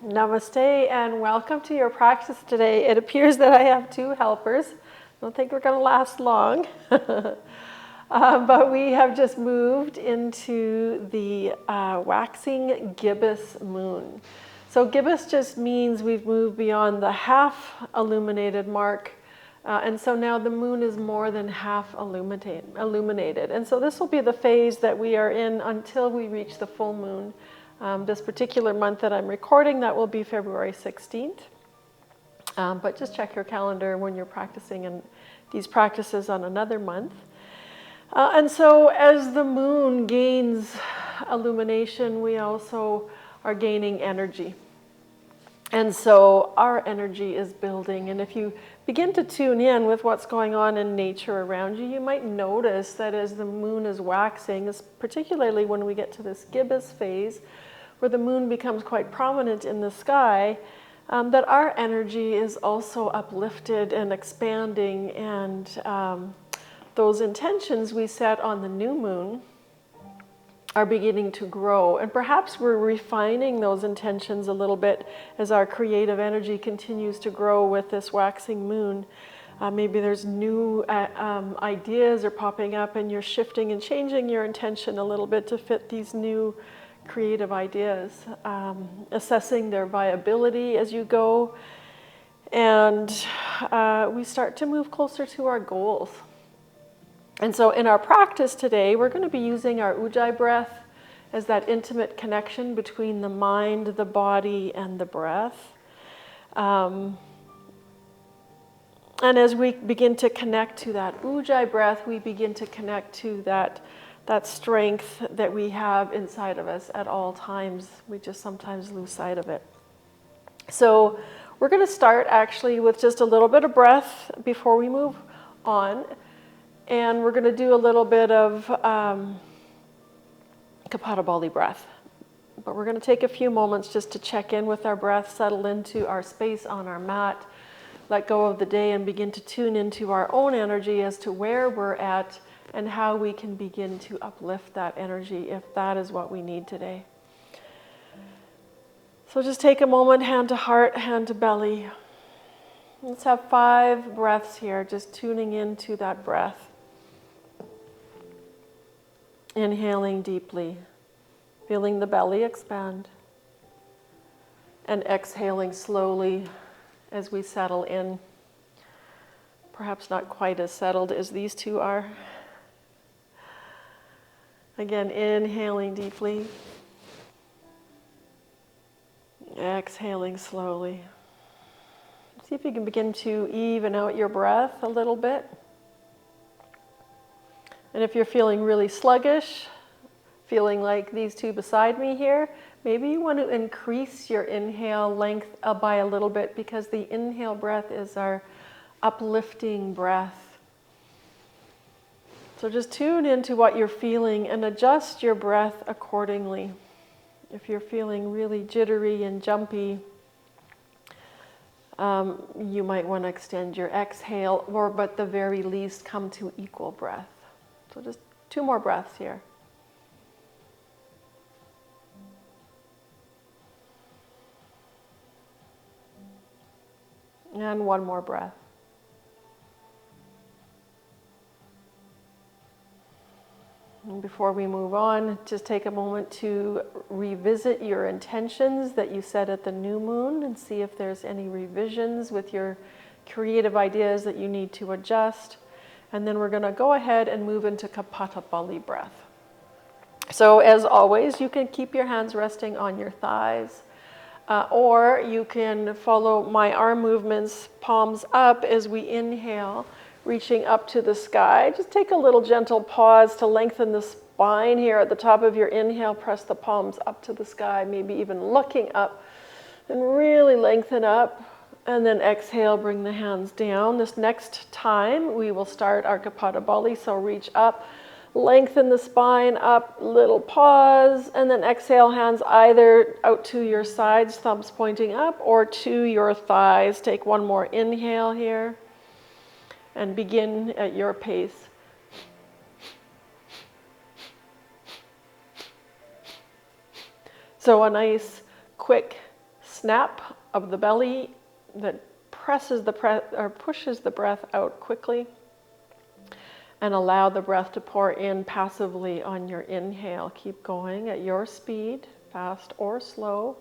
Namaste and welcome to your practice today. It appears that I have two helpers. I don't think we're going to last long. But we have just moved into the waxing gibbous moon. So gibbous just means we've moved beyond the half illuminated mark. And so now the moon is more than half illuminated. And so this will be the phase that we are in until we reach the full moon. This particular month that I'm recording, that will be February 16th. But just check your calendar when you're practicing these practices on another month. And so as the moon gains illumination, we also are gaining energy. And so our energy is building. And if you begin to tune in with what's going on in nature around you, you might notice that as the moon is waxing, particularly when we get to this gibbous phase, where the moon becomes quite prominent in the sky, that our energy is also uplifted and expanding, and those intentions we set on the new moon are beginning to grow. And perhaps we're refining those intentions a little bit as our creative energy continues to grow with this waxing moon. Maybe there's new ideas are popping up and you're shifting and changing your intention a little bit to fit these new creative ideas, assessing their viability as you go. And we start to move closer to our goals. And so in our practice today, we're going to be using our Ujjayi breath as that intimate connection between the mind, the body, and the breath. And as we begin to connect to that Ujjayi breath, we begin to connect to that strength that we have inside of us at all times. We just sometimes lose sight of it. So we're going to start actually with just a little bit of breath before we move on. And we're going to do a little bit of Kapalabhati breath. But we're going to take a few moments just to check in with our breath, settle into our space on our mat, let go of the day, and begin to tune into our own energy as to where we're at and how we can begin to uplift that energy if that is what we need today. So just take a moment, hand to heart, hand to belly. Let's have 5 breaths here, just tuning into that breath. Inhaling deeply, feeling the belly expand, and exhaling slowly as we settle in. Perhaps not quite as settled as these two are. Again, inhaling deeply, exhaling slowly. See if you can begin to even out your breath a little bit. And if you're feeling really sluggish, feeling like these two beside me here, maybe you want to increase your inhale length by a little bit, because the inhale breath is our uplifting breath. So just tune into what you're feeling and adjust your breath accordingly. If you're feeling really jittery and jumpy, you might want to extend your exhale, or but at the very least come to equal breath. So just 2 more breaths here. And 1 more breath. And before we move on, just take a moment to revisit your intentions that you set at the new moon and see if there's any revisions with your creative ideas that you need to adjust. And then we're going to go ahead and move into Kapalabhati breath. So as always, you can keep your hands resting on your thighs, or you can follow my arm movements, palms up as we inhale, reaching up to the sky. Just take a little gentle pause to lengthen the spine here at the top of your inhale. Press the palms up to the sky, maybe even looking up, and really lengthen up. And then exhale, bring the hands down. This next time, we will start our Kapalabhati. So reach up, lengthen the spine up, little pause, and then exhale, hands either out to your sides, thumbs pointing up, or to your thighs. Take 1 more inhale here, and begin at your pace. So a nice, quick, snap of the belly that pushes the breath out quickly, and allow the breath to pour in passively on your inhale. Keep going at your speed, fast or slow.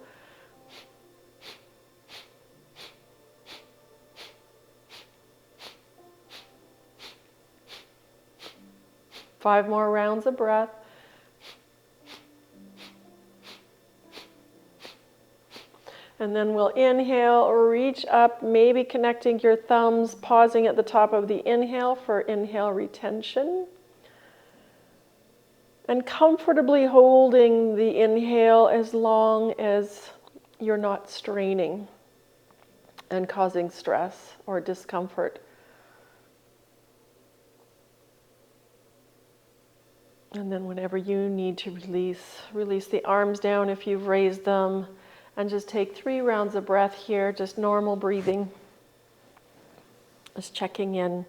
Five more rounds of breath. And then we'll inhale, reach up, maybe connecting your thumbs, pausing at the top of the inhale for inhale retention. And comfortably holding the inhale as long as you're not straining and causing stress or discomfort. And then whenever you need to release the arms down if you've raised them. And just take 3 rounds of breath here, just normal breathing. Just checking in,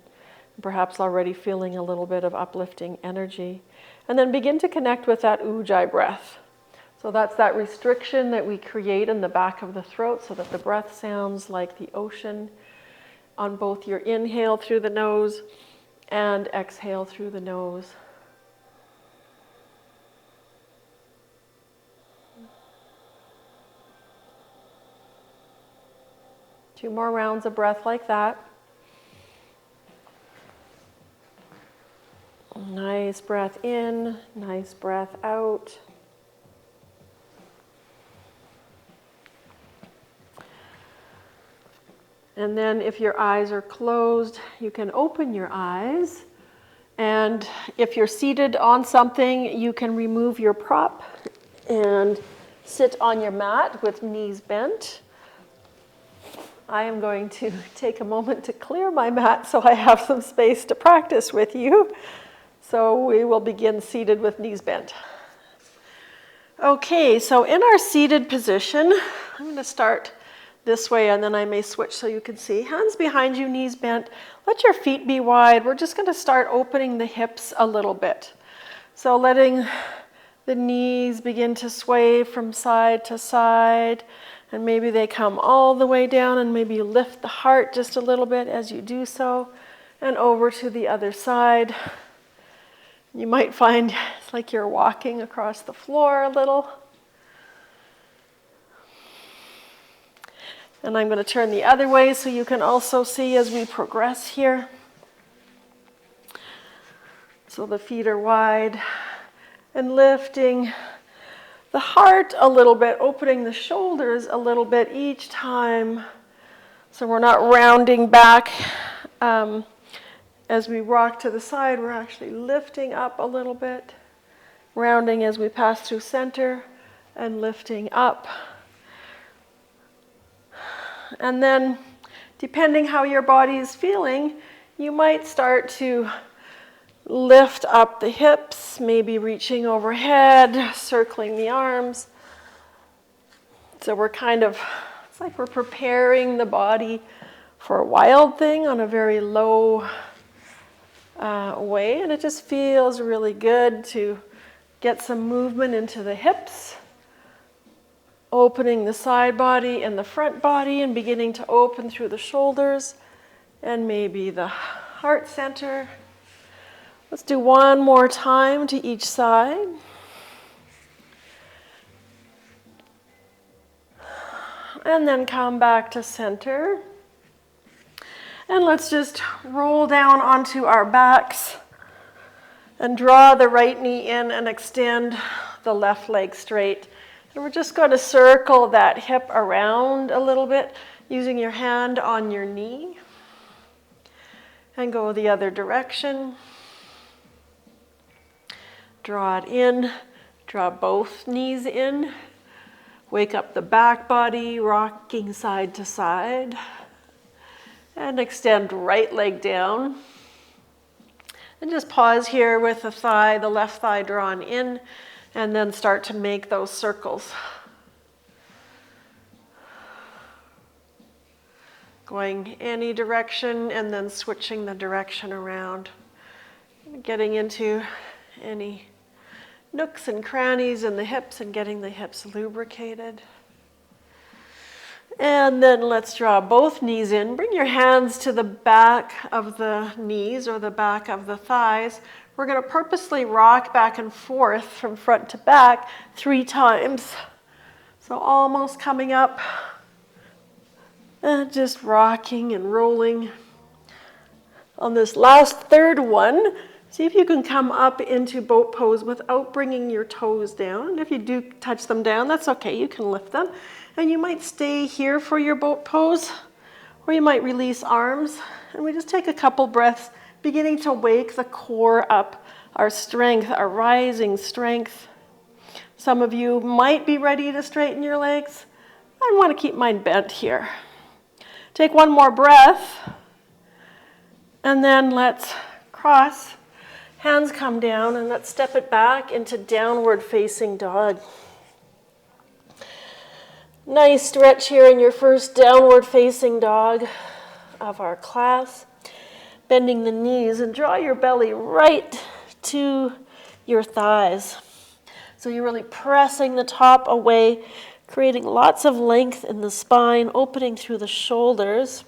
perhaps already feeling a little bit of uplifting energy. And then begin to connect with that ujjayi breath. So that's that restriction that we create in the back of the throat so that the breath sounds like the ocean on both your inhale through the nose and exhale through the nose. Two more rounds of breath like that. Nice breath in, nice breath out. And then if your eyes are closed, you can open your eyes. And if you're seated on something, you can remove your prop and sit on your mat with knees bent. I am going to take a moment to clear my mat so I have some space to practice with you. So we will begin seated with knees bent. Okay, so in our seated position, I'm going to start this way and then I may switch so you can see. Hands behind you, knees bent. Let your feet be wide. We're just going to start opening the hips a little bit. So letting the knees begin to sway from side to side. And maybe they come all the way down, and maybe you lift the heart just a little bit as you do so, and over to the other side. You might find it's like you're walking across the floor a little. And I'm going to turn the other way so you can also see as we progress here. So the feet are wide and lifting the heart a little bit, opening the shoulders a little bit each time. So we're not rounding back as we rock to the side. We're actually lifting up a little bit, rounding as we pass through center and lifting up. And then, depending how your body is feeling, you might start to lift up the hips, maybe reaching overhead, circling the arms. So we're it's like we're preparing the body for a wild thing on a very low way. And it just feels really good to get some movement into the hips, opening the side body and the front body and beginning to open through the shoulders and maybe the heart center. Let's do one more time to each side. And then come back to center. And let's just roll down onto our backs and draw the right knee in and extend the left leg straight. And we're just going to circle that hip around a little bit using your hand on your knee. And go the other direction. Draw it in, draw both knees in, wake up the back body, rocking side to side, and extend right leg down. And just pause here with the left thigh drawn in, and then start to make those circles. Going any direction and then switching the direction around. Getting into any nooks and crannies in the hips and getting the hips lubricated. And then let's draw both knees in. Bring your hands to the back of the knees or the back of the thighs. We're going to purposely rock back and forth from front to back 3 times. So almost coming up, and just rocking and rolling. On this last third one, see if you can come up into boat pose without bringing your toes down. And if you do touch them down, that's okay, you can lift them. And you might stay here for your boat pose, or you might release arms. And we just take a couple breaths, beginning to wake the core up, our strength, our rising strength. Some of you might be ready to straighten your legs. I want to keep mine bent here. Take one more breath, and then let's cross. Hands come down, and let's step it back into downward facing dog. Nice stretch here in your first downward facing dog of our class. Bending the knees and draw your belly right to your thighs. So you're really pressing the top away, creating lots of length in the spine, opening through the shoulders.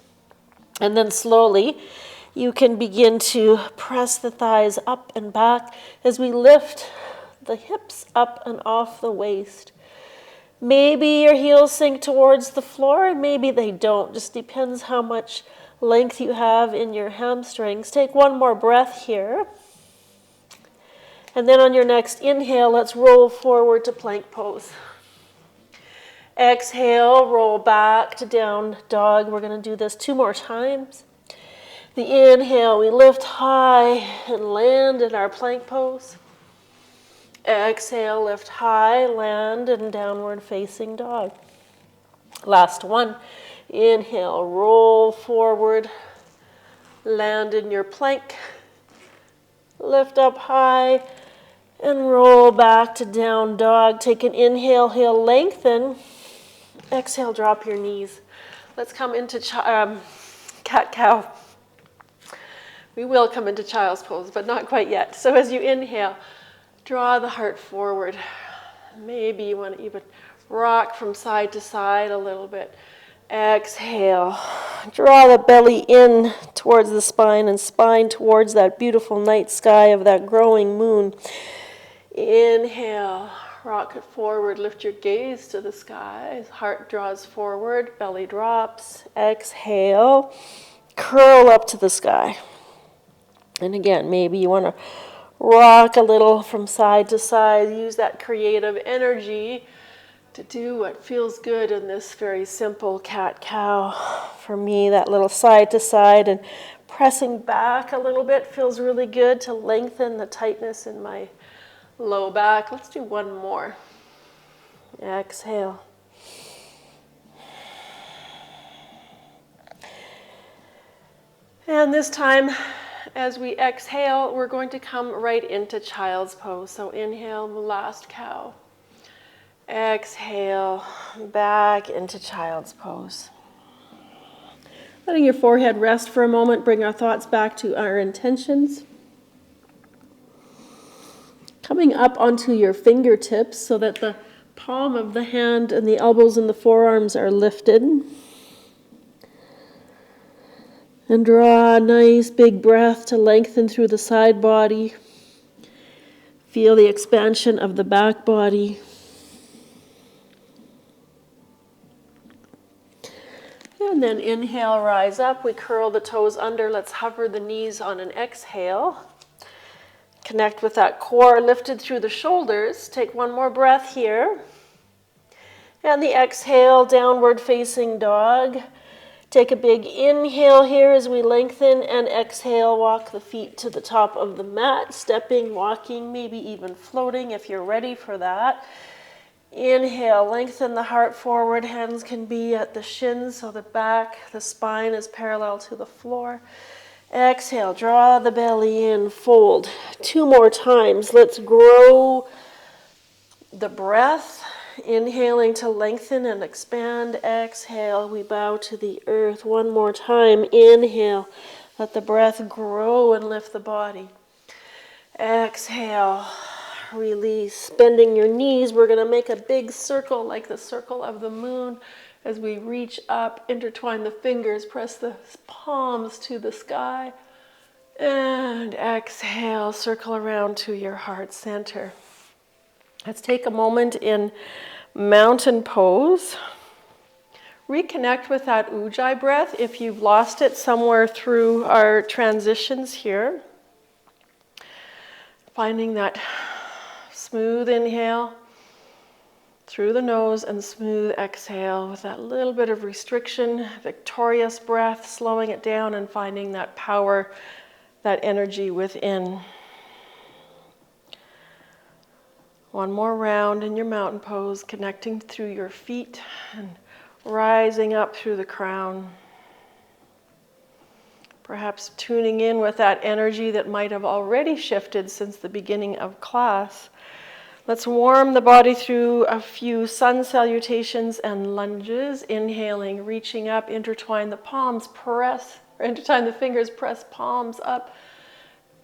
And then slowly, you can begin to press the thighs up and back as we lift the hips up and off the waist. Maybe your heels sink towards the floor, and maybe they don't. Just depends how much length you have in your hamstrings. Take one more breath here. And then on your next inhale, let's roll forward to plank pose. Exhale, roll back to down dog. We're going to do this 2 more times. The inhale, we lift high and land in our plank pose. Exhale, lift high, land in downward facing dog. Last one. Inhale, roll forward, land in your plank. Lift up high and roll back to down dog. Take an inhale, heel lengthen. Exhale, drop your knees. Let's come into cat-cow. We will come into child's pose, but not quite yet. So as you inhale, draw the heart forward. Maybe you want to even rock from side to side a little bit. Exhale. Draw the belly in towards the spine and spine towards that beautiful night sky of that growing moon. Inhale. Rock it forward. Lift your gaze to the sky. Heart draws forward. Belly drops. Exhale. Curl up to the sky. And again, maybe you want to rock a little from side to side. Use that creative energy to do what feels good in this very simple cat-cow. For me, that little side to side and pressing back a little bit feels really good to lengthen the tightness in my low back. Let's do one more. Exhale. And this time, as we exhale, we're going to come right into child's pose. So inhale, the last cow. Exhale, back into child's pose. Letting your forehead rest for a moment, bring our thoughts back to our intentions. Coming up onto your fingertips so that the palm of the hand and the elbows and the forearms are lifted. And draw a nice big breath to lengthen through the side body. Feel the expansion of the back body. And then inhale, rise up. We curl the toes under. Let's hover the knees on an exhale. Connect with that core lifted through the shoulders. Take one more breath here. And the exhale, downward facing dog. Take a big inhale here as we lengthen, and exhale, walk the feet to the top of the mat, stepping, walking, maybe even floating if you're ready for that. Inhale, lengthen the heart forward. Hands can be at the shins so the back, the spine is parallel to the floor. Exhale, draw the belly in, fold. 2 more times. Let's grow the breath. Inhaling to lengthen and expand. Exhale, we bow to the earth. 1 more time. Inhale, let the breath grow and lift the body. Exhale, release. Bending your knees, we're going to make a big circle like the circle of the moon. As we reach up, intertwine the fingers, press the palms to the sky. And exhale, circle around to your heart center. Let's take a moment in mountain pose. Reconnect with that ujjayi breath if you've lost it somewhere through our transitions here. Finding that smooth inhale through the nose and smooth exhale with that little bit of restriction, victorious breath, slowing it down and finding that power, that energy within. One more round in your mountain pose, connecting through your feet and rising up through the crown. Perhaps tuning in with that energy that might have already shifted since the beginning of class. Let's warm the body through a few sun salutations and lunges. Inhaling, reaching up, intertwine the palms, intertwine the fingers, press palms up.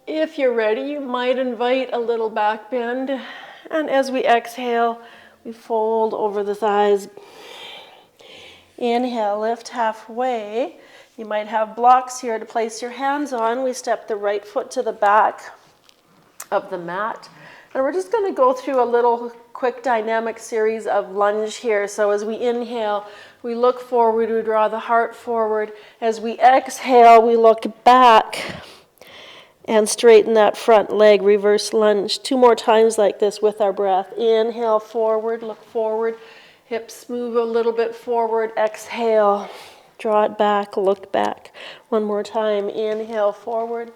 If you're ready, you might invite a little back bend. And as we exhale, we fold over the thighs. Inhale, lift halfway. You might have blocks here to place your hands on. We step the right foot to the back of the mat. And we're just going to go through a little quick dynamic series of lunge here. So as we inhale, we look forward, we draw the heart forward. As we exhale, we look back and straighten that front leg, reverse lunge. 2 more times like this with our breath. Inhale, forward, look forward. Hips move a little bit forward. Exhale, draw it back, look back. 1 more time. Inhale, forward.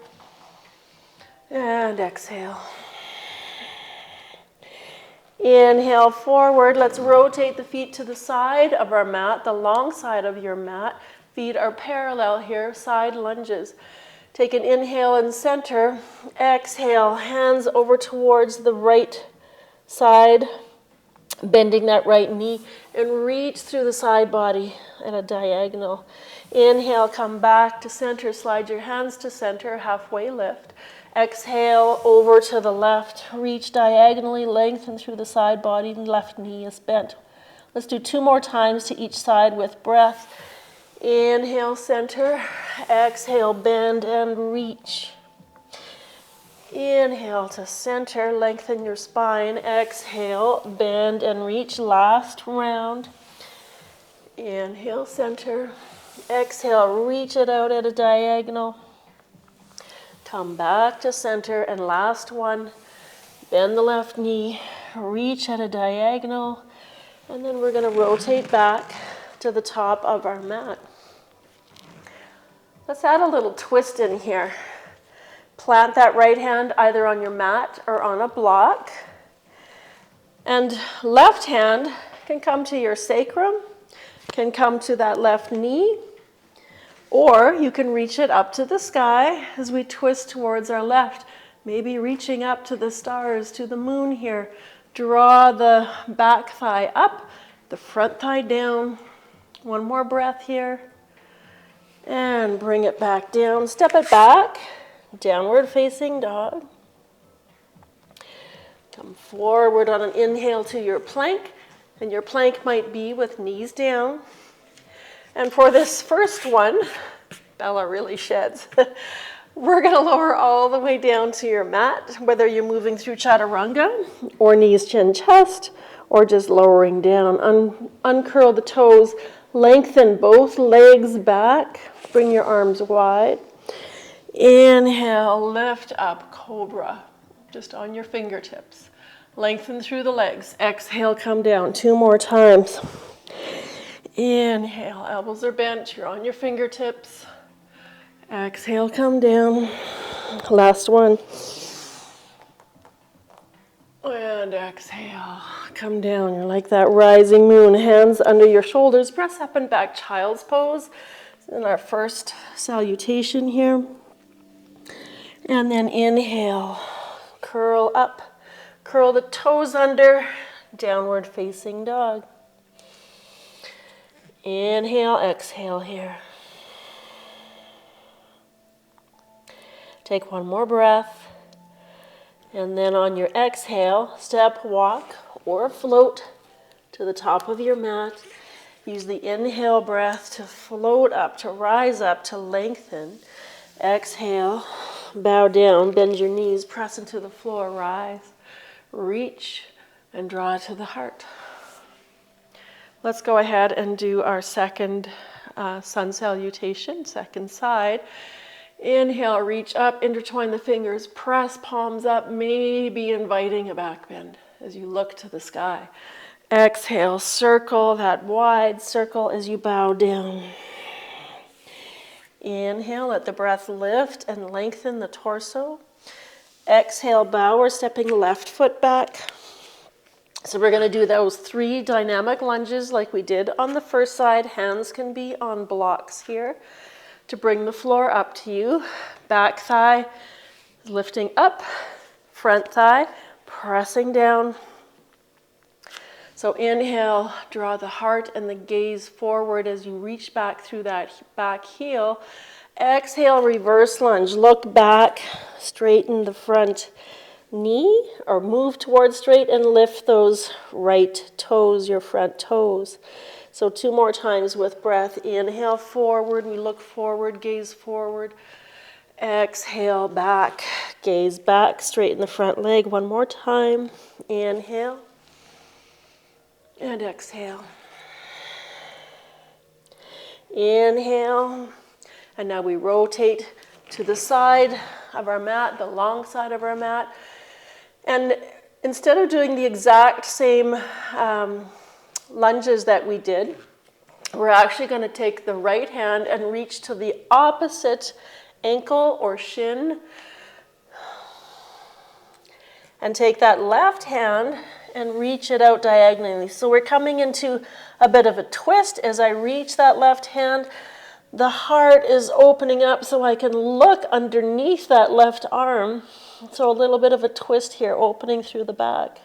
And exhale. Inhale, forward. Let's rotate the feet to the side of our mat, the long side of your mat. Feet are parallel here, side lunges. Take an inhale and center. Exhale, hands over towards the right side, bending that right knee, and reach through the side body at a diagonal. Inhale, come back to center, slide your hands to center, halfway lift. Exhale, over to the left, reach diagonally, lengthen through the side body, left knee is bent. Let's do 2 more times to each side with breath. Inhale, center. Exhale, bend and reach. Inhale to center, lengthen your spine. Exhale, bend and reach. Last round. Inhale, center. Exhale, reach it out at a diagonal. Come back to center, and last one. Bend the left knee, reach at a diagonal, and then we're going to rotate back to the top of our mat. Let's add a little twist in here. Plant that right hand either on your mat or on a block. And left hand can come to your sacrum, can come to that left knee, or you can reach it up to the sky as we twist towards our left. Maybe reaching up to the stars, to the moon here. Draw the back thigh up, the front thigh down. 1 more breath here. And bring it back down. Step it back. Downward facing dog. Come forward on an inhale to your plank. And your plank might be with knees down. And for this first one, Bella really sheds. We're going to lower all the way down to your mat, whether you're moving through chaturanga or knees, chin, chest, or just lowering down. Uncurl the toes, lengthen both legs back, bring your arms wide. Inhale, lift up, cobra, just on your fingertips. Lengthen through the legs. Exhale, come down 2 more times. Inhale, elbows are bent, you're on your fingertips. Exhale, come down. Last one. And exhale, come down. You're like that rising moon, hands under your shoulders. Press up and back, child's pose. In our first salutation here. And then inhale, curl up, curl the toes under, downward facing dog. Inhale, exhale here. Take 1 more breath. And then on your exhale, step, walk, or float to the top of your mat. Use the inhale breath to float up, to rise up, to lengthen. Exhale, bow down, bend your knees, press into the floor, rise, reach, and draw to the heart. Let's go ahead and do our second sun salutation, second side. Inhale, reach up, intertwine the fingers, press palms up, maybe inviting a back bend as you look to the sky. Exhale, circle that wide circle as you bow down. Inhale, let the breath lift and lengthen the torso. Exhale, bow, we're stepping left foot back. So we're going to do those 3 dynamic lunges like we did on the first side. Hands can be on blocks here to bring the floor up to you. Back thigh lifting up, front thigh pressing down. So inhale, draw the heart and the gaze forward as you reach back through that back heel. Exhale, reverse lunge. Look back, straighten the front knee or move towards straight and lift those right toes, your front toes. So 2 more times with breath. Inhale, forward, we look forward, gaze forward. Exhale, back, gaze back, straighten the front leg. 1 more time. Inhale. And exhale. Inhale. And now we rotate to the side of our mat, the long side of our mat. And instead of doing the exact same lunges that we did, we're actually going to take the right hand and reach to the opposite ankle or shin. And take that left hand and reach it out diagonally. So we're coming into a bit of a twist as I reach that left hand. The heart is opening up so I can look underneath that left arm. So a little bit of a twist here, opening through the back.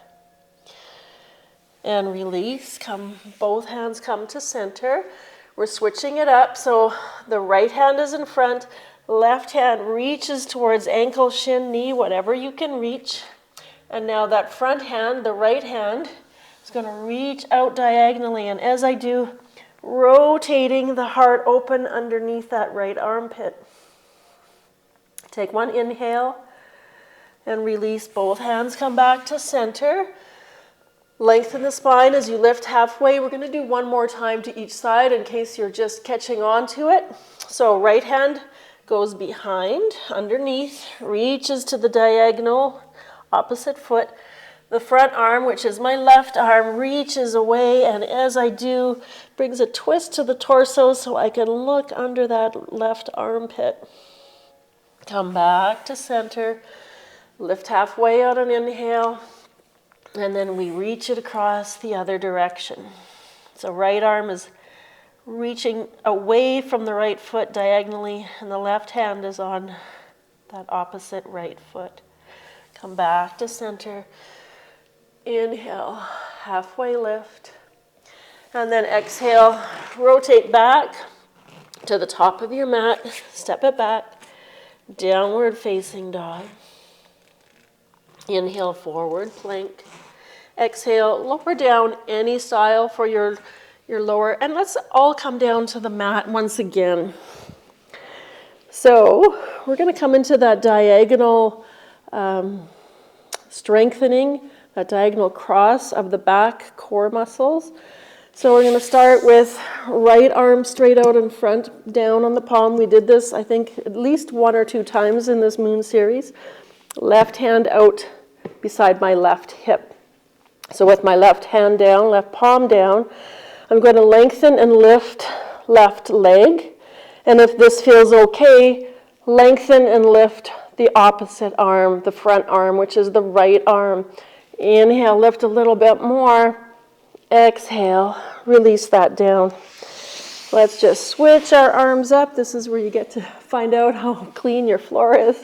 And release, both hands come to center. We're switching it up, so the right hand is in front, left hand reaches towards ankle, shin, knee, whatever you can reach. And now that front hand, the right hand, is going to reach out diagonally. And as I do, rotating the heart open underneath that right armpit. Take 1 inhale and release. Both hands come back to center. Lengthen the spine as you lift halfway. We're going to do 1 more time to each side in case you're just catching on to it. So right hand goes behind, underneath, reaches to the diagonal, opposite foot. The front arm, which is my left arm, reaches away, and as I do, brings a twist to the torso so I can look under that left armpit. Come back to center, lift halfway on an inhale, and then we reach it across the other direction. So right arm is reaching away from the right foot diagonally, and the left hand is on that opposite right foot. Come back to center. Inhale, halfway lift. And then exhale, rotate back to the top of your mat. Step it back. Downward facing dog. Inhale, forward plank. Exhale, lower down any style for your lower. And let's all come down to the mat once again. So we're going to come into that diagonal strengthening, that diagonal cross of the back core muscles. So we're going to start with right arm straight out in front, down on the palm. We did this, I think, at least 1 or 2 times in this moon series. Left hand out beside my left hip. So with my left hand down, left palm down, I'm going to lengthen and lift left leg. And if this feels okay, lengthen and lift the opposite arm, the front arm, which is the right arm. Inhale, lift a little bit more. Exhale, release that down. Let's just switch our arms up. This is where you get to find out how clean your floor is.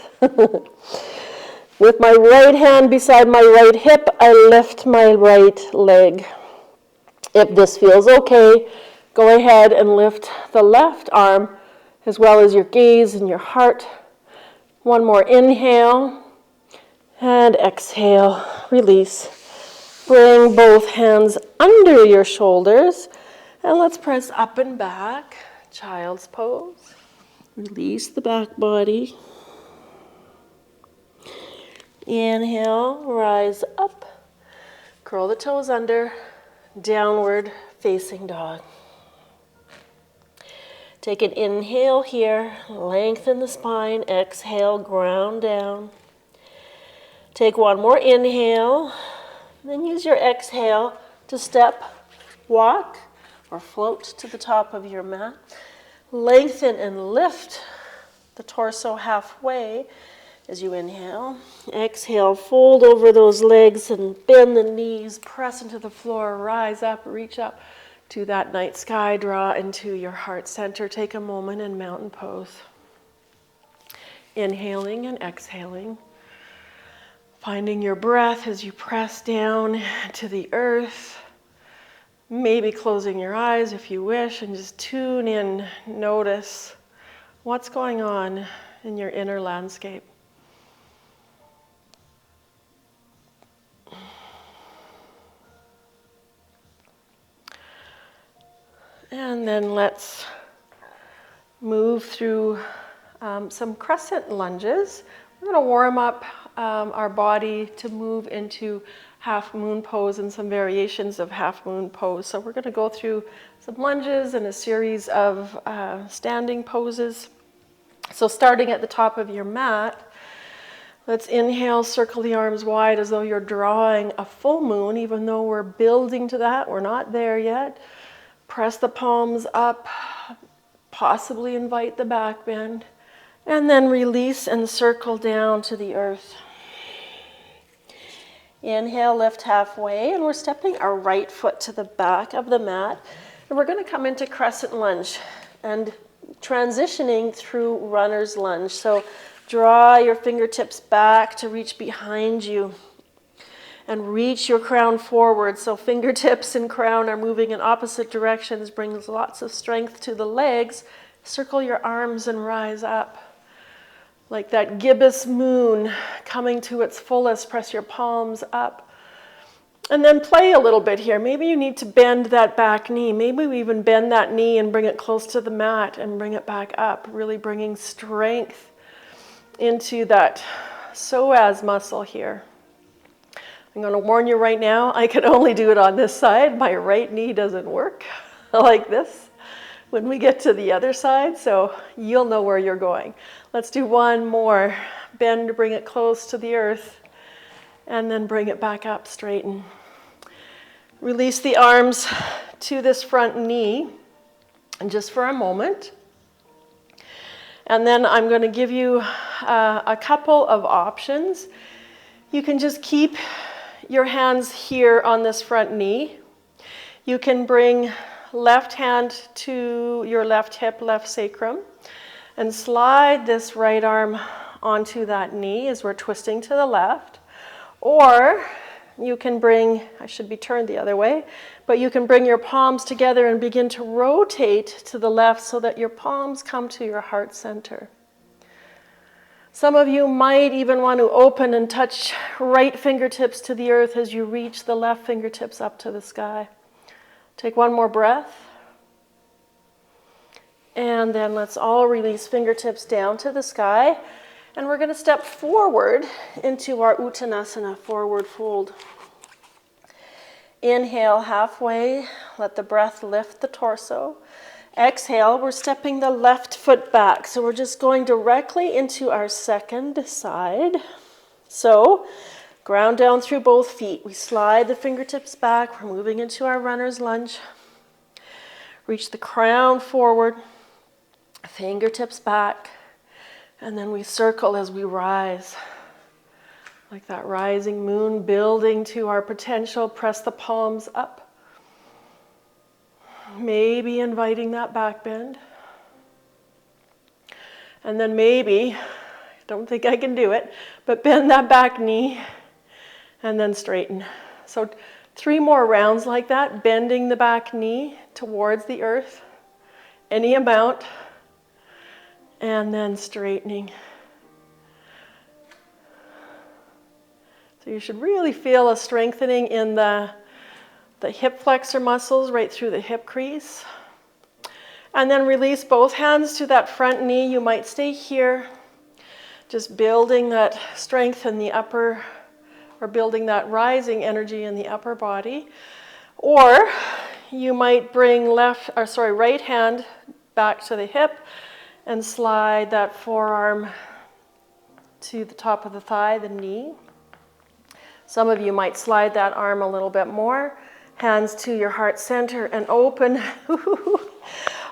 With my right hand beside my right hip, I lift my right leg. If this feels okay, go ahead and lift the left arm as well as your gaze and your heart. 1 more inhale and exhale, release. Bring both hands under your shoulders And let's press up and back, child's pose. Release the back body. Inhale, rise up. Curl the toes under, downward facing dog. Take an inhale here, lengthen the spine, exhale, ground down. Take one more inhale, then use your exhale to step, walk, or float to the top of your mat. Lengthen and lift the torso halfway as you inhale. Exhale, fold over those legs and bend the knees, press into the floor, rise up, reach up to that night sky, draw into your heart center. Take a moment in mountain pose. Inhaling and exhaling. Finding your breath as you press down to the earth. Maybe closing your eyes if you wish and just tune in, notice what's going on in your inner landscape. And then let's move through some crescent lunges. We're going to warm up our body to move into half moon pose and some variations of half moon pose. So we're going to go through some lunges and a series of standing poses. So starting at the top of your mat, let's inhale, circle the arms wide as though you're drawing a full moon, even though we're building to that. We're not there yet. Press the palms up, possibly invite the back bend, and then release and circle down to the earth. Inhale, lift halfway, and we're stepping our right foot to the back of the mat, and we're going to come into crescent lunge and transitioning through runner's lunge. So draw your fingertips back to reach behind you. And reach your crown forward. So fingertips and crown are moving in opposite directions, brings lots of strength to the legs. Circle your arms and rise up. Like that gibbous moon coming to its fullest, press your palms up. And then play a little bit here. Maybe you need to bend that back knee. Maybe we even bend that knee and bring it close to the mat and bring it back up, really bringing strength into that psoas muscle here. I'm going to warn you right now, I can only do it on this side. My right knee doesn't work like this when we get to the other side, so you'll know where you're going. Let's do one more. Bend, bring it close to the earth, and then bring it back up, straighten. Release the arms to this front knee, and just for a moment. And then I'm going to give you a couple of options. You can just keep your hands here on this front knee. You can bring left hand to your left hip, left sacrum, and slide this right arm onto that knee as we're twisting to the left. Or you can bring, I should be turned the other way, but you can bring your palms together and begin to rotate to the left so that your palms come to your heart center. Some of you might even want to open and touch right fingertips to the earth as you reach the left fingertips up to the sky. Take one more breath. And then let's all release fingertips down to the sky. And we're going to step forward into our Uttanasana, forward fold. Inhale halfway, let the breath lift the torso. Exhale, we're stepping the left foot back. So we're just going directly into our second side. So ground down through both feet. We slide the fingertips back. We're moving into our runner's lunge. Reach the crown forward, fingertips back, and then we circle as we rise. Like that rising moon building to our potential. Press the palms up. Maybe inviting that back bend. And then maybe, I don't think I can do it, but bend that back knee and then straighten. So 3 more rounds like that, bending the back knee towards the earth, any amount, and then straightening. So you should really feel a strengthening in the the hip flexor muscles right through the hip crease. And then release both hands to that front knee. You might stay here, just building that strength in the upper, or building that rising energy in the upper body. Or you might bring right hand back to the hip and slide that forearm to the top of the thigh, the knee. Some of you might slide that arm a little bit more. Hands to your heart center and open,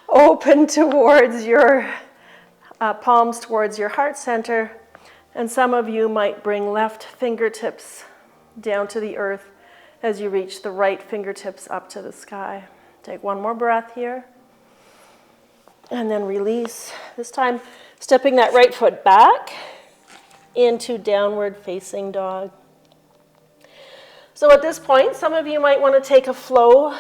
open towards your palms towards your heart center. And some of you might bring left fingertips down to the earth as you reach the right fingertips up to the sky. Take one more breath here. And then release. This time, stepping that right foot back into downward facing dog. So at this point, some of you might want to take a flow.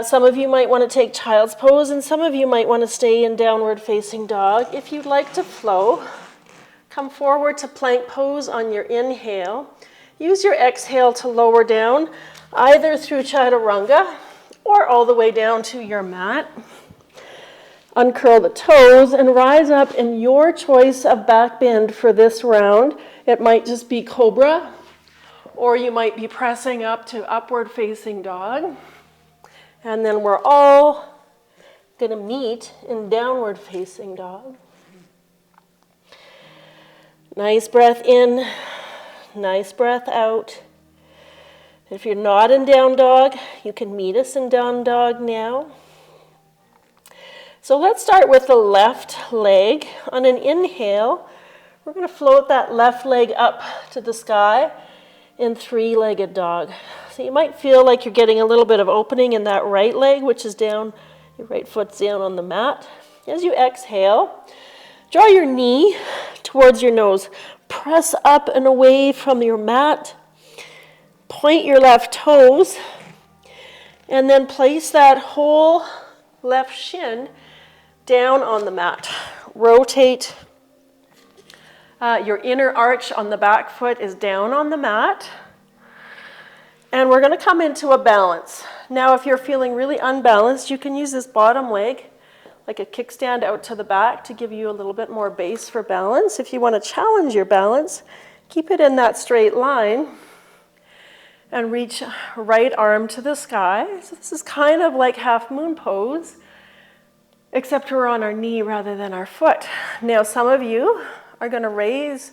Some of you might want to take child's pose, and some of you might want to stay in downward facing dog. If you'd like to flow, come forward to plank pose on your inhale. Use your exhale to lower down, either through chaturanga or all the way down to your mat. Uncurl the toes and rise up in your choice of back bend for this round. It might just be cobra, or you might be pressing up to upward facing dog. And then we're all going to meet in downward facing dog. Nice breath in, nice breath out. If you're not in down dog, you can meet us in down dog now. So let's start with the left leg. On an inhale, we're going to float that left leg up to the sky in three-legged dog. So you might feel like you're getting a little bit of opening in that right leg, which is down, your right foot's down on the mat. As you exhale, draw your knee towards your nose. Press up and away from your mat. Point your left toes, and then place that whole left shin down on the mat. Rotate. Your inner arch on the back foot is down on the mat. And we're going to come into a balance. Now, if you're feeling really unbalanced, you can use this bottom leg like a kickstand out to the back to give you a little bit more base for balance. If you want to challenge your balance, keep it in that straight line and reach right arm to the sky. So this is kind of like half moon pose, except we're on our knee rather than our foot. Now, some of you are going to raise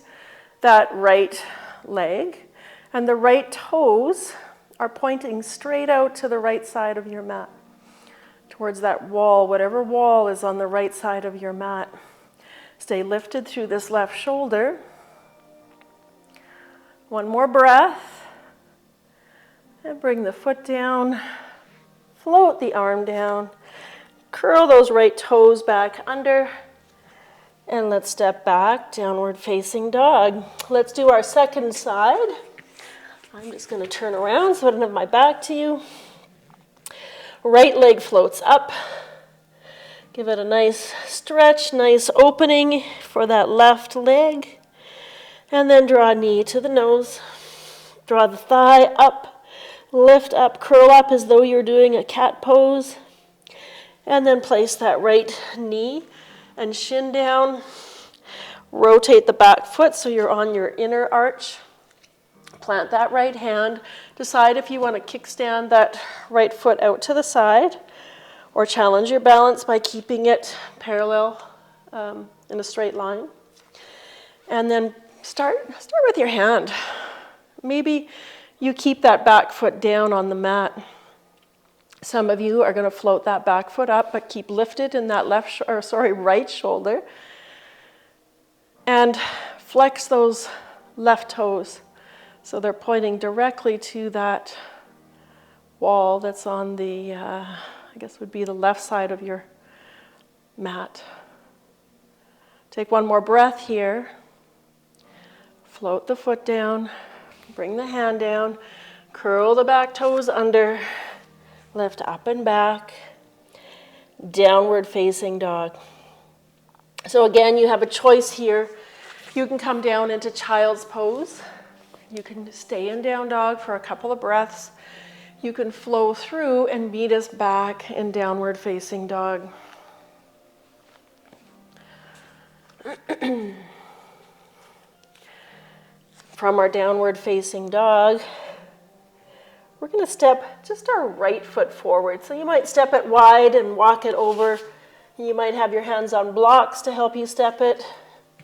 that right leg, and the right toes are pointing straight out to the right side of your mat, towards that wall, whatever wall is on the right side of your mat. Stay lifted through this left shoulder. One more breath. And bring the foot down. Float the arm down. Curl those right toes back under. And let's step back, downward facing dog. Let's do our second side. I'm just going to turn around so I don't have my back to you. Right leg floats up. Give it a nice stretch, nice opening for that left leg. And then draw knee to the nose. Draw the thigh up, lift up, curl up as though you're doing a cat pose. And then place that right knee and shin down. Rotate the back foot so you're on your inner arch. Plant that right hand. Decide if you want to kickstand that right foot out to the side or challenge your balance by keeping it parallel in a straight line. And then start with your hand. Maybe you keep that back foot down on the mat. Some of you are going to float that back foot up, but keep lifted in that right shoulder. And flex those left toes so they're pointing directly to that wall that's on the, I guess would be the left side of your mat. Take one more breath here. Float the foot down. Bring the hand down. Curl the back toes under. Lift up and back. Downward facing dog. So again, you have a choice here. You can come down into child's pose. You can stay in down dog for a couple of breaths. you can flow through and meet us back in downward facing dog. From our downward facing dog, we're going to step just our right foot forward. So you might step it wide and walk it over. You might have your hands on blocks to help you step it.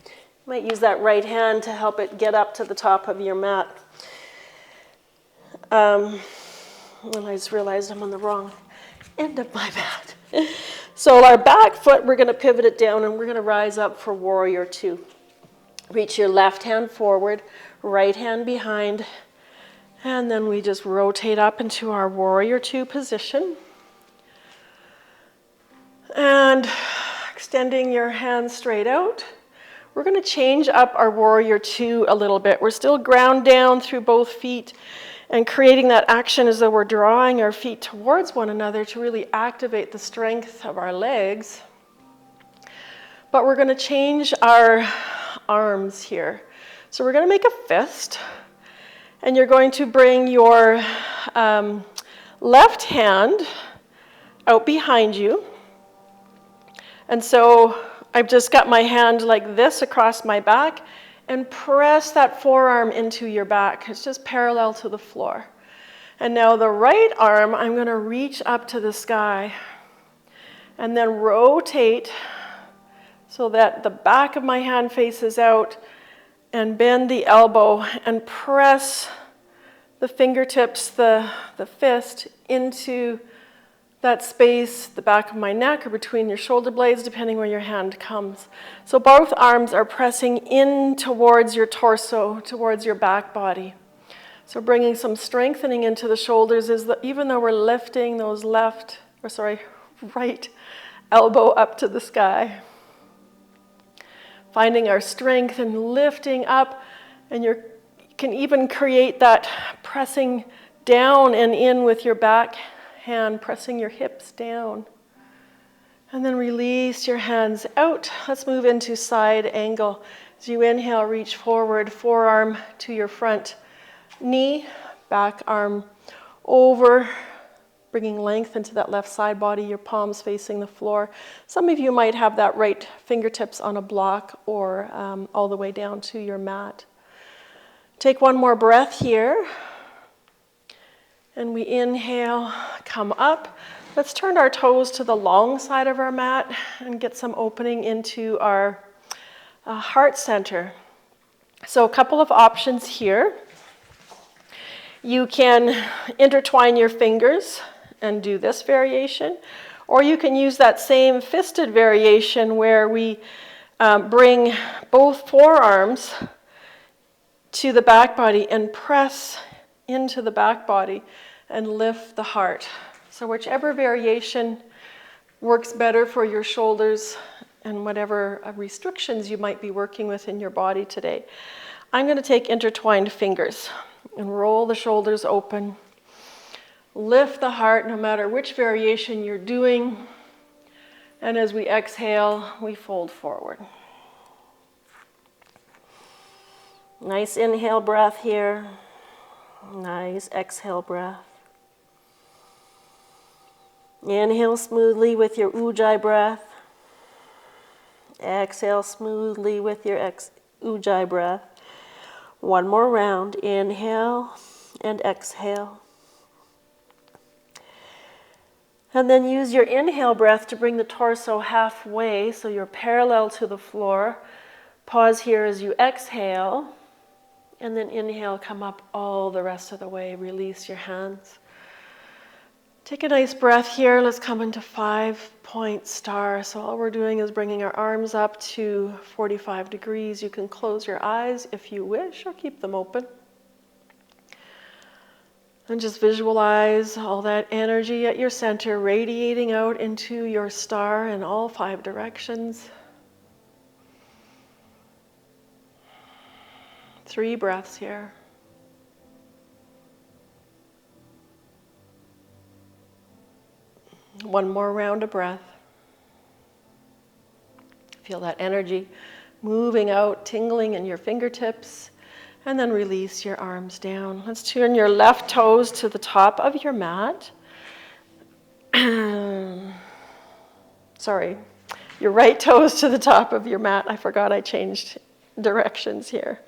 You might use that right hand to help it get up to the top of your mat. And I just realized I'm on the wrong end of my mat. So our back foot, we're going to pivot it down and we're going to rise up for warrior two. Reach your left hand forward, right hand behind, and then we just rotate up into our warrior two position. And extending your hands straight out. We're going to change up our warrior two a little bit. We're still ground down through both feet and creating that action as though we're drawing our feet towards one another to really activate the strength of our legs. But we're going to change our arms here. So we're going to make a fist, and you're going to bring your left hand out behind you. And so I've just got my hand like this across my back, and press that forearm into your back. It's just parallel to the floor. And now the right arm, I'm going to reach up to the sky and then rotate so that the back of my hand faces out, and bend the elbow and press the fingertips, the fist, into that space, the back of my neck or between your shoulder blades, depending where your hand comes. So both arms are pressing in towards your torso, towards your back body. So bringing some strengthening into the shoulders is that even though we're lifting those right elbow up to the sky. Finding our strength and lifting up, and you can even create that pressing down and in with your back hand, pressing your hips down. And then release your hands out. Let's move into side angle. As you inhale, reach forward, forearm to your front knee, back arm over, bringing length into that left side body, your palms facing the floor. Some of you might have that right fingertips on a block or all the way down to your mat. Take one more breath here. And we inhale, come up. Let's turn our toes to the long side of our mat and get some opening into our heart center. So a couple of options here. You can intertwine your fingers and do this variation, or you can use that same fisted variation where we bring both forearms to the back body and press into the back body and lift the heart. So whichever variation works better for your shoulders and whatever restrictions you might be working with in your body today. I'm going to take intertwined fingers and roll the shoulders open. Lift the heart no matter which variation you're doing. And as we exhale, we fold forward. Nice inhale breath here. Nice exhale breath. Inhale smoothly with your ujjayi breath. Exhale smoothly with your ujjayi breath. One more round. Inhale and exhale. And then use your inhale breath to bring the torso halfway so you're parallel to the floor. Pause here as you exhale. And then inhale, come up all the rest of the way. Release your hands. Take a nice breath here. Let's come into 5-point star. So all we're doing is bringing our arms up to 45 degrees. You can close your eyes if you wish or keep them open. And just visualize all that energy at your center radiating out into your star in all 5 directions. 3 breaths here. One more round of breath. Feel that energy moving out, tingling in your fingertips And then release your arms down. Let's turn your left toes to the top of your mat. Sorry, your right toes to the top of your mat. I forgot I changed directions here.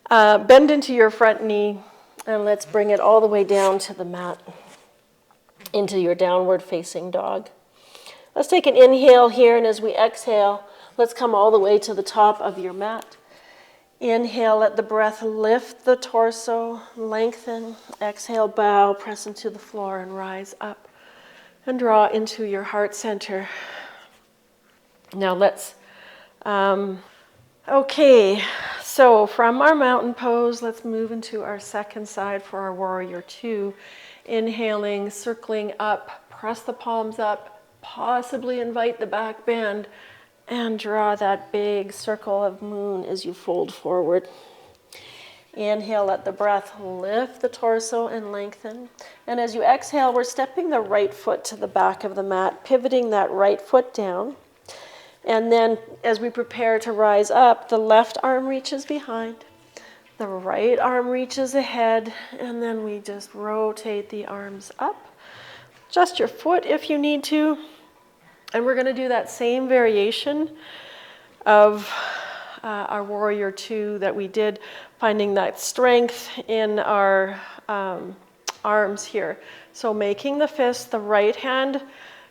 Bend into your front knee, and let's bring it all the way down to the mat, into your downward facing dog. Let's take an inhale here, and as we exhale, let's come all the way to the top of your mat. Inhale, let the breath lift the torso, lengthen. Exhale, bow, press into the floor and rise up. And draw into your heart center. Now let's, okay, so from our mountain pose, let's move into our second side for our warrior two. Inhaling, circling up, press the palms up, possibly invite the back bend, and draw that big circle of moon as you fold forward. Inhale, let the breath lift the torso and lengthen. And as you exhale, we're stepping the right foot to the back of the mat, pivoting that right foot down. And then as we prepare to rise up, the left arm reaches behind, the right arm reaches ahead, and then we just rotate the arms up. Adjust your foot if you need to. And we're going to do that same variation of our warrior two that we did, finding that strength in our arms here. So making the fist, the right hand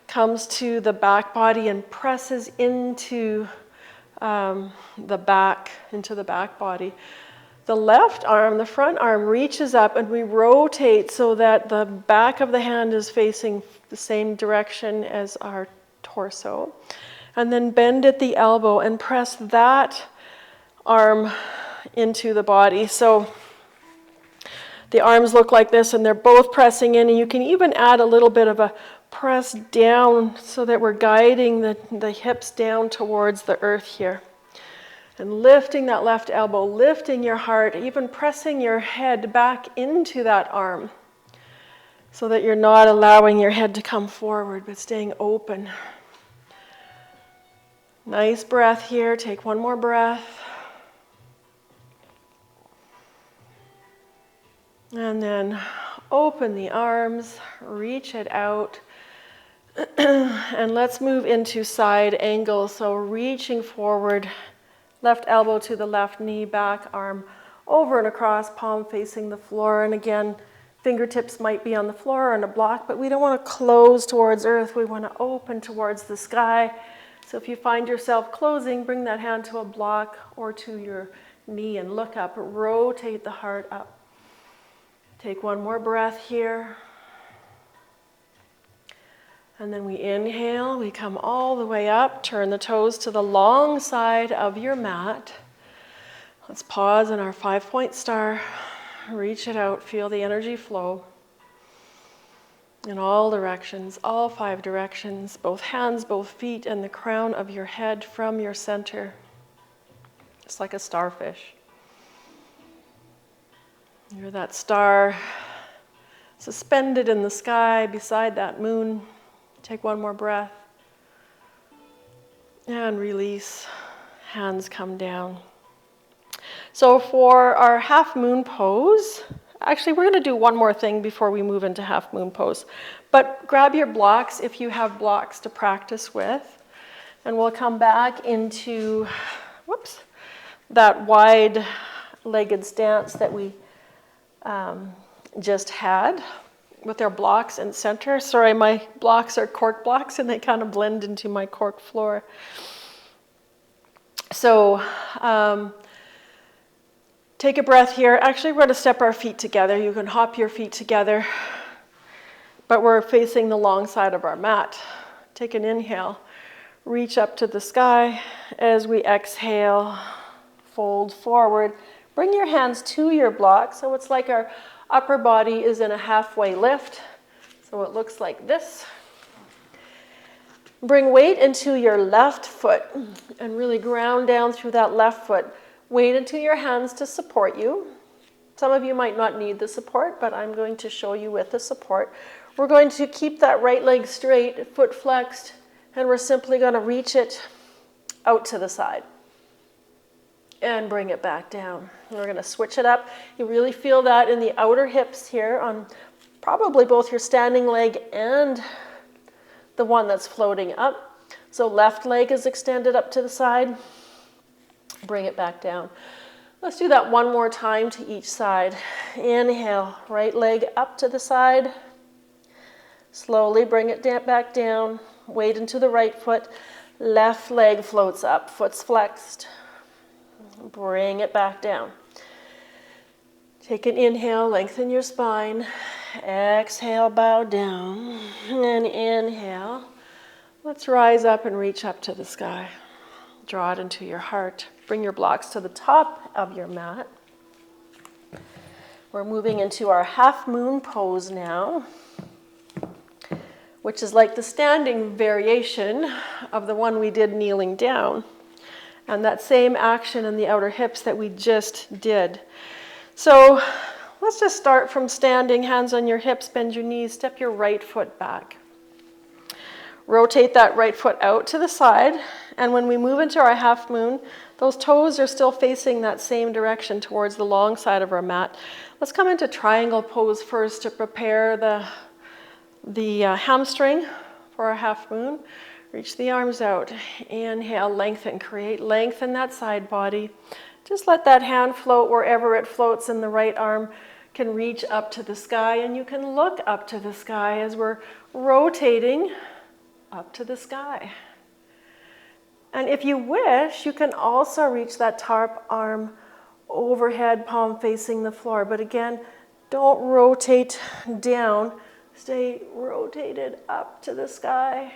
comes to the back body and presses into the back body. The left arm, the front arm, reaches up and we rotate so that the back of the hand is facing the same direction as our torso. And then bend at the elbow and press that arm into the body. So the arms look like this and they're both pressing in, and you can even add a little bit of a press down so that we're guiding the hips down towards the earth here. And lifting that left elbow, lifting your heart, even pressing your head back into that arm so that you're not allowing your head to come forward but staying open. Nice breath here. Take one more breath. And then open the arms, reach it out. And let's move into side angle. So reaching forward, left elbow to the left knee, back arm over and across, palm facing the floor. And again, fingertips might be on the floor or on a block, but we don't want to close towards earth. We want to open towards the sky. So if you find yourself closing, bring that hand to a block or to your knee and look up. Rotate the heart up. Take one more breath here. And then we inhale, we come all the way up, turn the toes to the long side of your mat. Let's pause in our 5-point star. Reach it out, feel the energy flow in all directions, all 5 directions, both hands, both feet, and the crown of your head from your center. It's like a starfish. You're that star suspended in the sky beside that moon. Take one more breath. And release. Hands come down. So for our half moon pose, actually we're going to do one more thing before we move into half moon pose. But grab your blocks if you have blocks to practice with. And we'll come back into, that wide-legged stance that we just had with our blocks in center. Sorry, my blocks are cork blocks and they kind of blend into my cork floor. So take a breath here. Actually, we're going to step our feet together. You can hop your feet together, but we're facing the long side of our mat. Take an inhale. Reach up to the sky. As we exhale, fold forward. Bring your hands to your block, so it's like our upper body is in a halfway lift. So it looks like this. Bring weight into your left foot and really ground down through that left foot. Weight into your hands to support you. Some of you might not need the support, but I'm going to show you with the support. We're going to keep that right leg straight, foot flexed, and we're simply going to reach it out to the side. and bring it back down. And we're going to switch it up. You really feel that in the outer hips here on probably both your standing leg and the one that's floating up. So left leg is extended up to the side. Bring it back down. Let's do that one more time to each side. Inhale, right leg up to the side. Slowly bring it back down. Weight into the right foot. Left leg floats up, foot's flexed. Bring it back down. Take an inhale, lengthen your spine. Exhale, bow down. And inhale. Let's rise up and reach up to the sky. Draw it into your heart. Bring your blocks to the top of your mat. We're moving into our half moon pose now, which is like the standing variation of the one we did kneeling down. And that same action in the outer hips that we just did. So let's just start from standing, hands on your hips, bend your knees, step your right foot back. Rotate that right foot out to the side. And when we move into our half moon, those toes are still facing that same direction towards the long side of our mat. Let's come into triangle pose first to prepare the hamstring for our half moon. Reach the arms out. Inhale, lengthen, create length in that side body. Just let that hand float wherever it floats, and the right arm can reach up to the sky, and you can look up to the sky as we're rotating up to the sky. And if you wish, you can also reach that top arm overhead, palm facing the floor. But again, don't rotate down. Stay rotated up to the sky.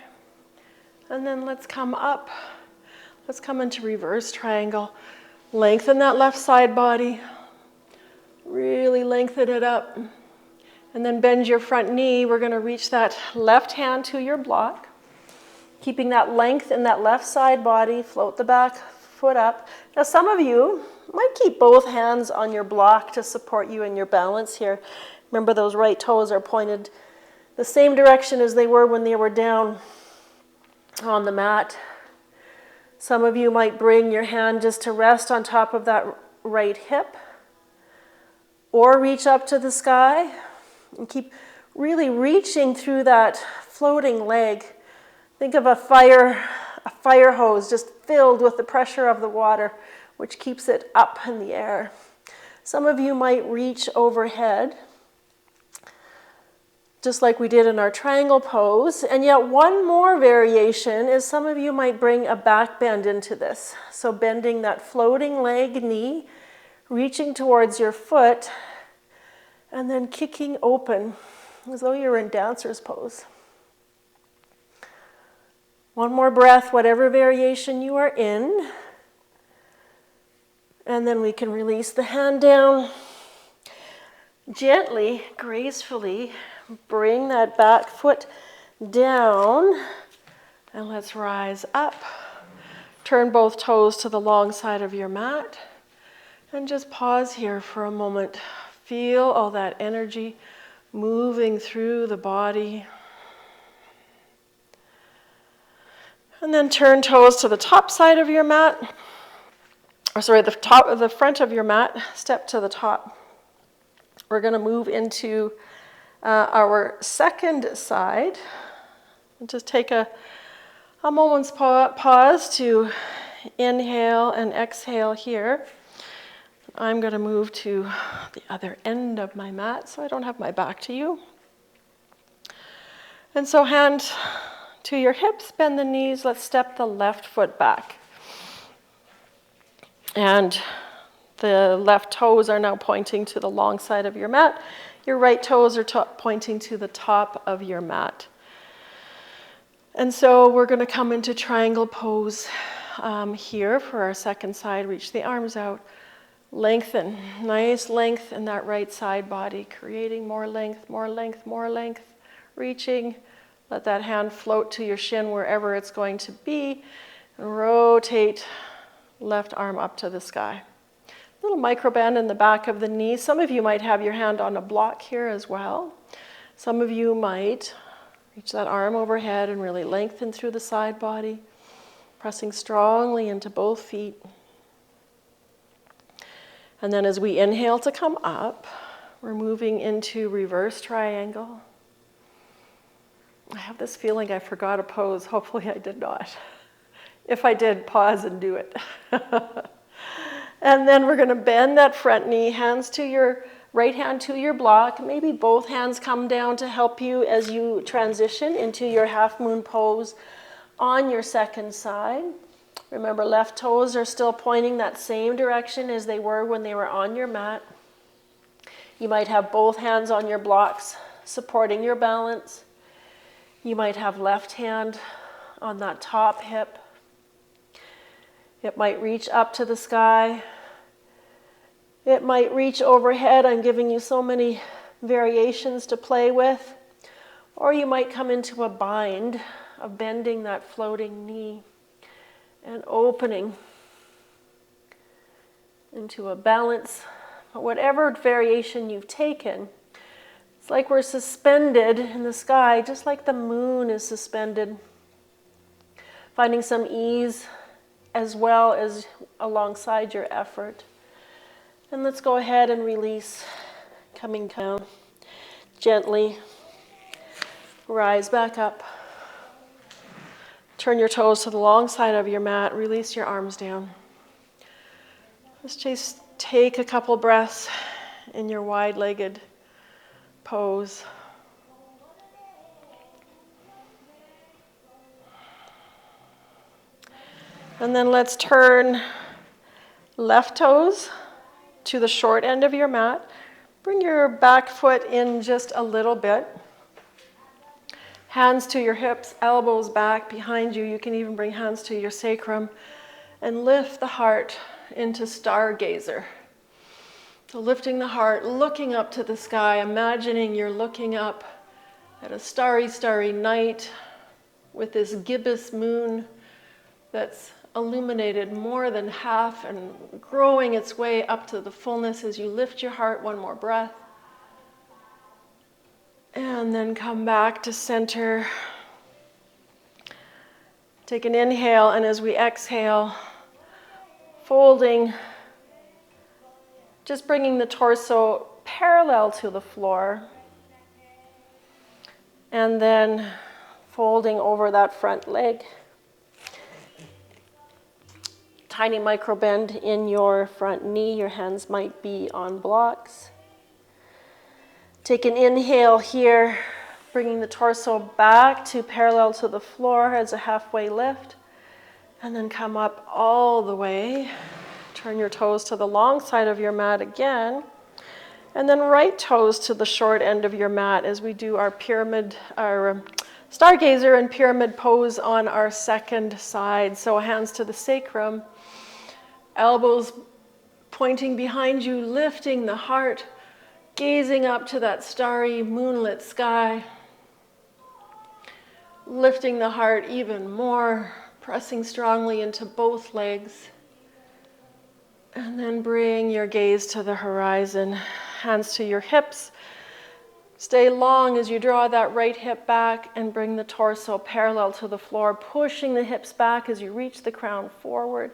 And then let's come up. Let's come into reverse triangle. Lengthen that left side body. Really lengthen it up. And then bend your front knee. We're going to reach that left hand to your block. Keeping that length in that left side body. Float the back foot up. Now some of you might keep both hands on your block to support you in your balance here. Remember, those right toes are pointed the same direction as they were when they were down on the mat. Some of you might bring your hand just to rest on top of that right hip, or reach up to the sky and keep really reaching through that floating leg. Think of a fire hose just filled with the pressure of the water, which keeps it up in the air. Some of you might reach overhead, just like we did in our triangle pose. And yet one more variation is some of you might bring a back bend into this. So bending that floating leg, knee, reaching towards your foot, and then kicking open as though you're in dancer's pose. One more breath, whatever variation you are in. And then we can release the hand down. Gently, gracefully, bring that back foot down, and let's rise up. Turn both toes to the long side of your mat, and just pause here for a moment. Feel all that energy moving through the body. And then turn toes to the top side of your mat. The front of your mat, step to the top. We're going to move into our second side. And just take a moment's pause to inhale and exhale here. I'm going to move to the other end of my mat so I don't have my back to you. And so hand to your hips, bend the knees. Let's step the left foot back. And the left toes are now pointing to the long side of your mat. Your right toes are pointing to the top of your mat. And so we're going to come into triangle pose here for our second side. Reach the arms out. Lengthen. Nice length in that right side body. Creating more length, more length, more length. Reaching. Let that hand float to your shin wherever it's going to be. And rotate left arm up to the sky. Little micro bend in the back of the knee. Some of you might have your hand on a block here as well. Some of you might reach that arm overhead and really lengthen through the side body, pressing strongly into both feet. And then as we inhale to come up, we're moving into reverse triangle. I have this feeling I forgot a pose. Hopefully I did not. If I did, pause and do it. And then we're going to bend that front knee, hands to your right hand to your block. Maybe both hands come down to help you as you transition into your half moon pose on your second side. Remember, left toes are still pointing that same direction as they were when they were on your mat. You might have both hands on your blocks supporting your balance. You might have left hand on that top hip. It might reach up to the sky. It might reach overhead. I'm giving you so many variations to play with. Or you might come into a bind of bending that floating knee and opening into a balance. Whatever variation you've taken, it's like we're suspended in the sky, just like the moon is suspended. Finding some ease as well as alongside your effort. And let's go ahead and release, coming down gently. Rise back up. Turn your toes to the long side of your mat. Release your arms down. Let's just take a couple breaths in your wide-legged pose. And then let's turn left toes to the short end of your mat. Bring your back foot in just a little bit. Hands to your hips, elbows back behind you. You can even bring hands to your sacrum and lift the heart into stargazer. So lifting the heart, looking up to the sky, imagining you're looking up at a starry, starry night with this gibbous moon that's illuminated more than half and growing its way up to the fullness as you lift your heart. One more breath. And then come back to center. Take an inhale, and as we exhale, folding, just bringing the torso parallel to the floor. And then folding over that front leg. Tiny micro bend in your front knee. Your hands might be on blocks. Take an inhale here, bringing the torso back to parallel to the floor as a halfway lift. And then come up all the way. Turn your toes to the long side of your mat again. And then right toes to the short end of your mat as we do our pyramid, our stargazer and pyramid pose on our second side. So hands to the sacrum, elbows pointing behind you, lifting the heart, gazing up to that starry moonlit sky. Lifting the heart even more, pressing strongly into both legs. And then bring your gaze to the horizon, hands to your hips. Stay long as you draw that right hip back and bring the torso parallel to the floor, pushing the hips back as you reach the crown forward.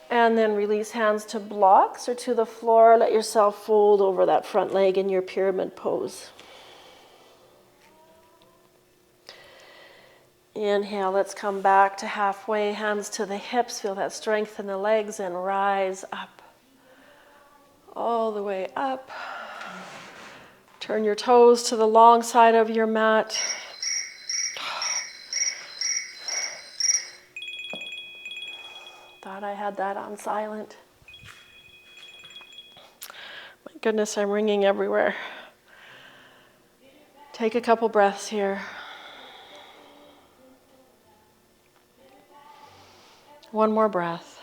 And then release hands to blocks or to the floor. Let yourself fold over that front leg in your pyramid pose. Inhale, let's come back to halfway, hands to the hips. Feel that strength in the legs and rise up. All the way up. Turn your toes to the long side of your mat. Thought I had that on silent. My goodness, I'm ringing everywhere. Take a couple breaths here. One more breath.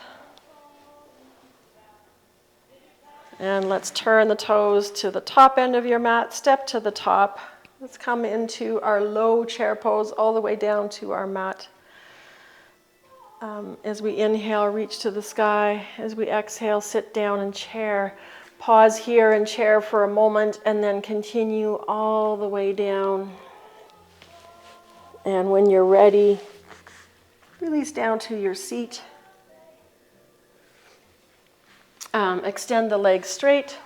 And let's turn the toes to the top end of your mat. Step to the top. Let's come into our low chair pose all the way down to our mat. As we inhale, reach to the sky. As we exhale, sit down in chair. Pause here in chair for a moment and then continue all the way down. And when you're ready, release down to your seat. Extend the legs straight.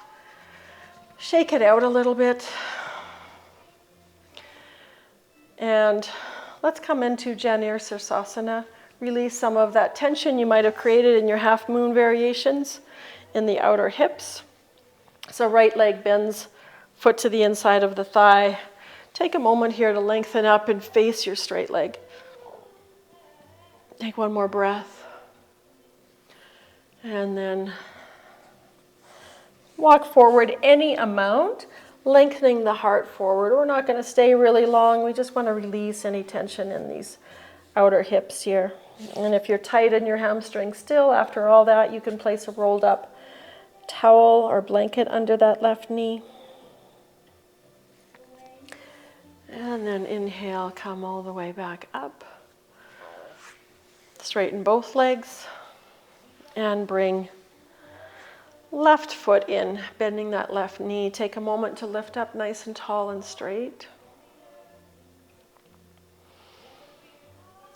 Shake it out a little bit. And let's come into Janir Sirsasana. Release some of that tension you might have created in your half moon variations in the outer hips. So right leg bends, foot to the inside of the thigh. Take a moment here to lengthen up and face your straight leg. Take one more breath. And then walk forward any amount, lengthening the heart forward. We're not going to stay really long. We just want to release any tension in these outer hips here. And if you're tight in your hamstring still, after all that, you can place a rolled up towel or blanket under that left knee. And then inhale, come all the way back up. Straighten both legs and bring left foot in, bending that left knee. Take a moment to lift up nice and tall and straight.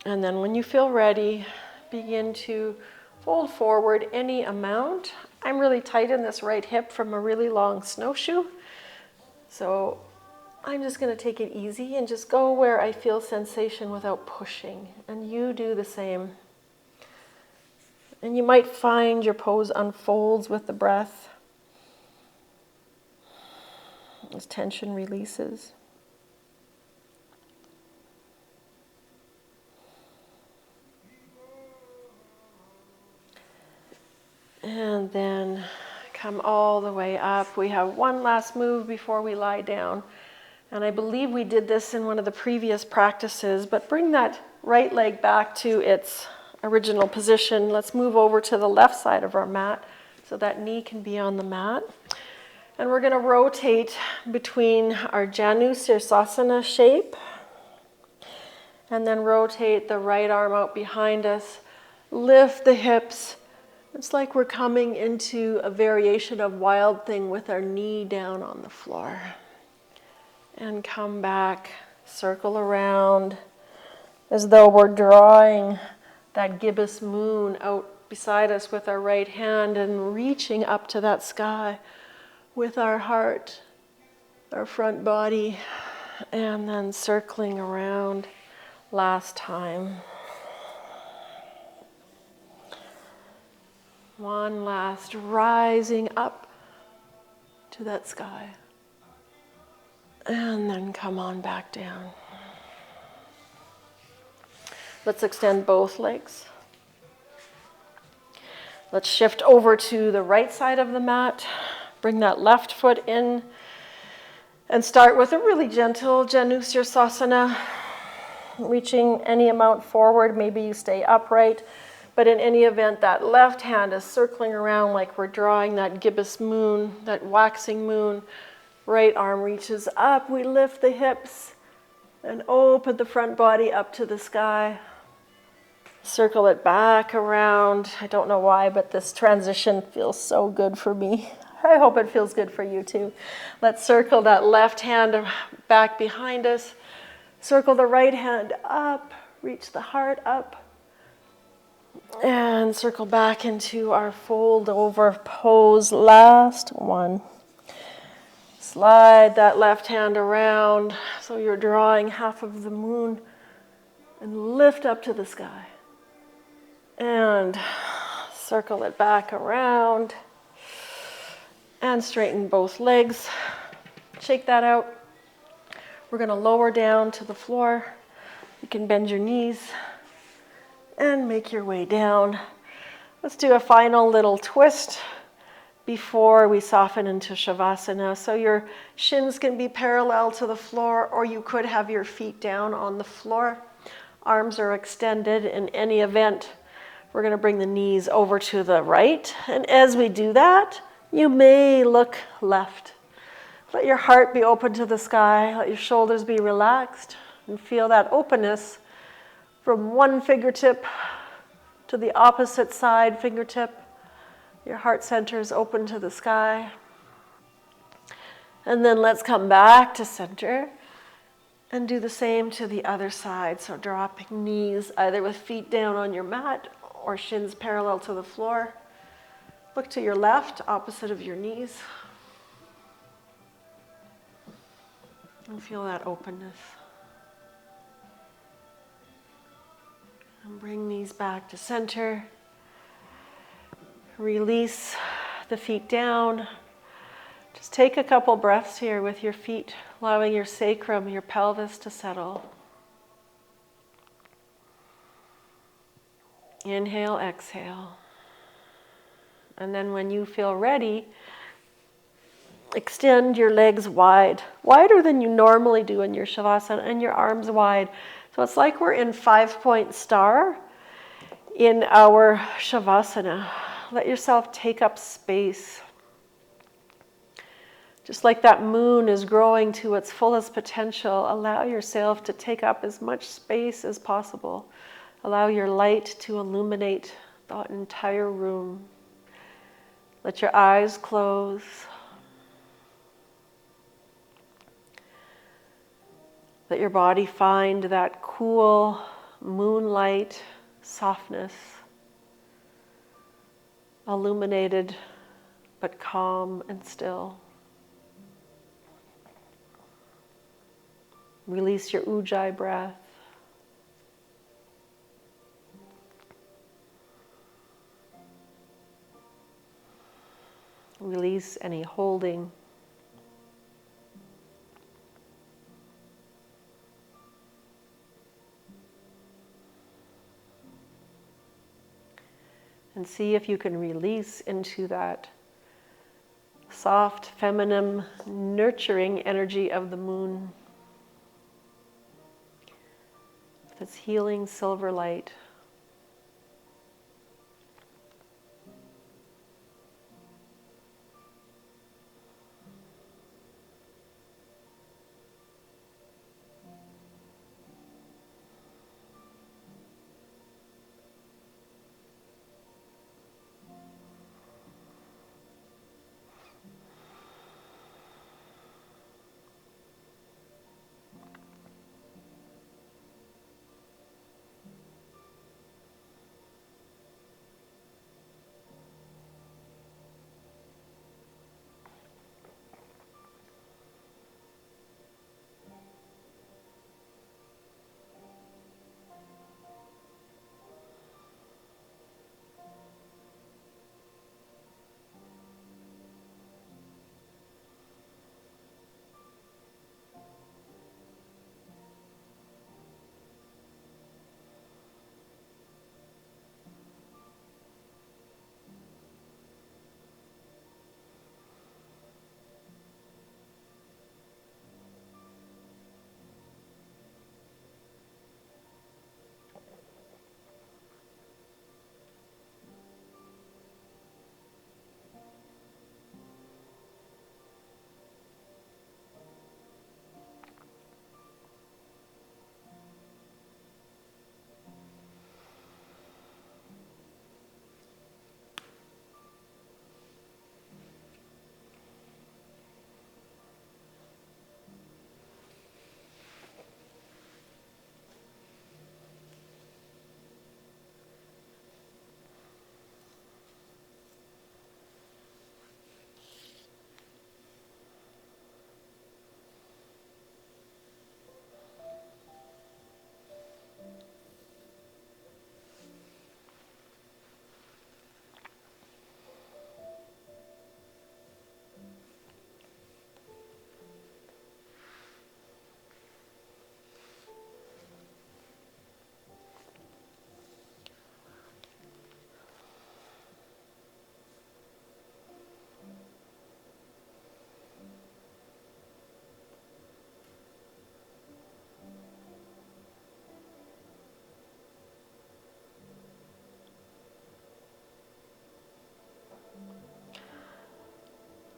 And then when you feel ready, begin to fold forward any amount. I'm really tight in this right hip from a really long snowshoe. So I'm just going to take it easy and just go where I feel sensation without pushing. And you do the same. And you might find your pose unfolds with the breath as tension releases. And then come all the way up. We have one last move before we lie down. And I believe we did this in one of the previous practices, but bring that right leg back to its original position. Let's move over to the left side of our mat so that knee can be on the mat. And we're going to rotate between our Janu Sirsasana shape and then rotate the right arm out behind us. Lift the hips. It's like we're coming into a variation of Wild Thing with our knee down on the floor. And come back, circle around as though we're drawing that gibbous moon out beside us with our right hand and reaching up to that sky with our heart, our front body, and then circling around last time. One last rising up to that sky. And then come on back down. Let's extend both legs. Let's shift over to the right side of the mat. Bring that left foot in and start with a really gentle Janu Sirsasana, reaching any amount forward. Maybe you stay upright. But in any event, that left hand is circling around like we're drawing that gibbous moon, that waxing moon. Right arm reaches up. We lift the hips and open the front body up to the sky. Circle it back around. I don't know why, but this transition feels so good for me. I hope it feels good for you too. Let's circle that left hand back behind us. Circle the right hand up. Reach the heart up. And circle back into our fold over pose. Last one. Slide that left hand around so you're drawing half of the moon and lift up to the sky. And circle it back around and straighten both legs. Shake that out. We're going to lower down to the floor. You can bend your knees and make your way down. Let's do a final little twist before we soften into Shavasana. So your shins can be parallel to the floor, or you could have your feet down on the floor. Arms are extended. In any event, we're going to bring the knees over to the right. And as we do that, you may look left. Let your heart be open to the sky. Let your shoulders be relaxed and feel that openness from one fingertip to the opposite side fingertip. Your heart center is open to the sky. And then let's come back to center and do the same to the other side. So dropping knees either with feet down on your mat or shins parallel to the floor. Look to your left, opposite of your knees. And feel that openness. And bring knees back to center. Release the feet down. Just take a couple breaths here with your feet, allowing your sacrum, your pelvis to settle. Inhale, exhale. And then when you feel ready, extend your legs wide, wider than you normally do in your Shavasana, and your arms wide. So it's like we're in 5-point star in our Shavasana. Let yourself take up space. Just like that moon is growing to its fullest potential, allow yourself to take up as much space as possible. Allow your light to illuminate the entire room. Let your eyes close. Let your body find that cool moonlight softness, illuminated but calm and still. Release your ujjayi breath. Release any holding. And see if you can release into that soft, feminine, nurturing energy of the moon. This healing silver light.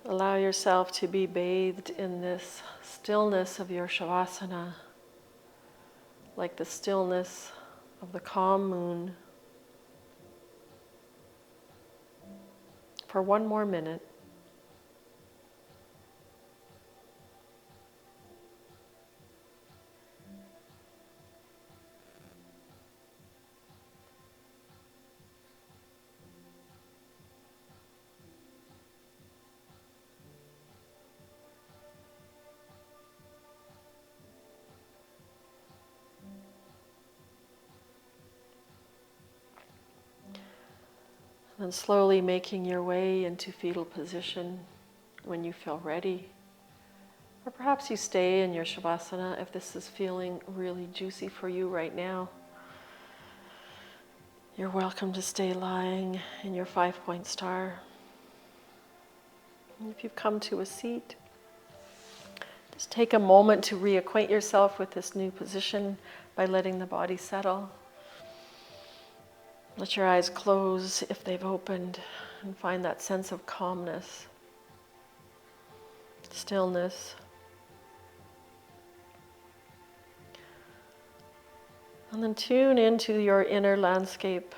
Allow yourself to be bathed in this stillness of your Shavasana, like the stillness of the calm moon. For one more minute. And slowly making your way into fetal position when you feel ready. Or perhaps you stay in your Shavasana if this is feeling really juicy for you right now. You're welcome to stay lying in your 5-point star. And if you've come to a seat, just take a moment to reacquaint yourself with this new position by letting the body settle. Let your eyes close if they've opened and find that sense of calmness, stillness. And then tune into your inner landscape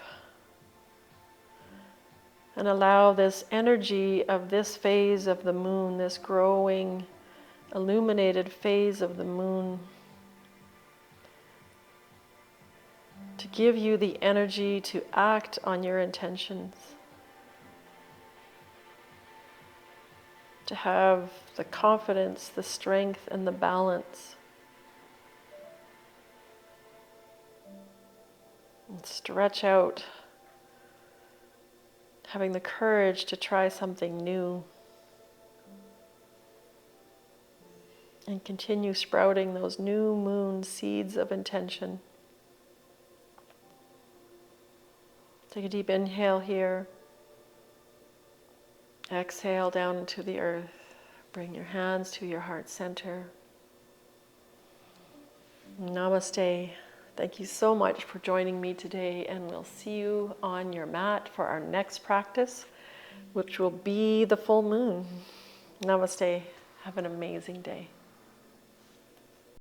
and allow this energy of this phase of the moon, this growing, illuminated phase of the moon, to give you the energy to act on your intentions, to have the confidence, the strength, and the balance. And stretch out, having the courage to try something new. And continue sprouting those new moon seeds of intention. Take a deep inhale here. Exhale down into the earth. Bring your hands to your heart center. Namaste. Thank you so much for joining me today, and we'll see you on your mat for our next practice, which will be the full moon. Namaste. Have an amazing day.